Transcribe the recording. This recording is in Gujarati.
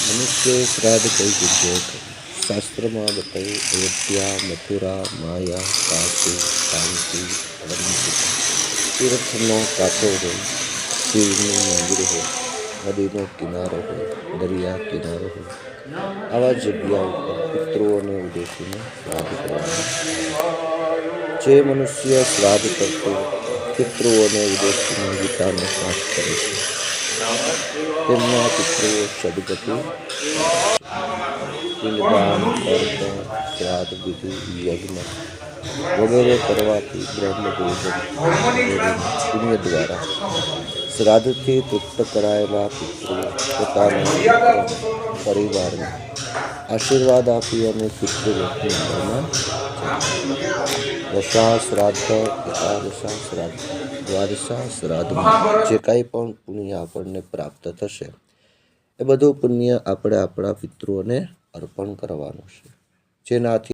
મનુષ્ય શ્રાદ્ધ કઈ જગ્યાએ કરવું? શાસ્ત્રમાં બતાવ્યું અયોધ્યા, મથુરા, માયા, કાશી, શાંતિ, અવંતિકા. તીર્થનો કાંઠો હોય, શિવનું મંદિર હોય, નદીનો કિનારો હોય, દરિયા કિનારો હોય, આવા જગ્યા ઉપર પિતૃઓને ઉદ્દેશીને શ્રાદ્ધ કરવાનું. જે મનુષ્ય શ્રાદ્ધ કરતો પિતૃઓને ઉદ્દેશીને ગીતાનો પાઠ કરે છે તેમના પિતૃઓ સદગતિ, પિંડદાન, તર્પણ, શ્રાદ્ધ વિધિ, યજ્ઞ વગેરે કરવાથી બ્રહ્મભોજન પુણ્ય દ્વારા શ્રાદ્ધથી તૃપ્ત કરાયેલા પિતૃઓ પોતાના પરિવારને આશીર્વાદ આપી અને પિતૃલોકની અંદરમાં દશા શ્રાદ્ધ, એકાદશા શ્રાદ્ધ, દ્વાદશા શ્રાદ્ધમાં જે કાંઈ પણ પુણ્ય આપણને પ્રાપ્ત થશે એ બધું પુણ્ય આપણે આપણા પિતૃઓને અર્પણ કરવાનું છે, જેનાથી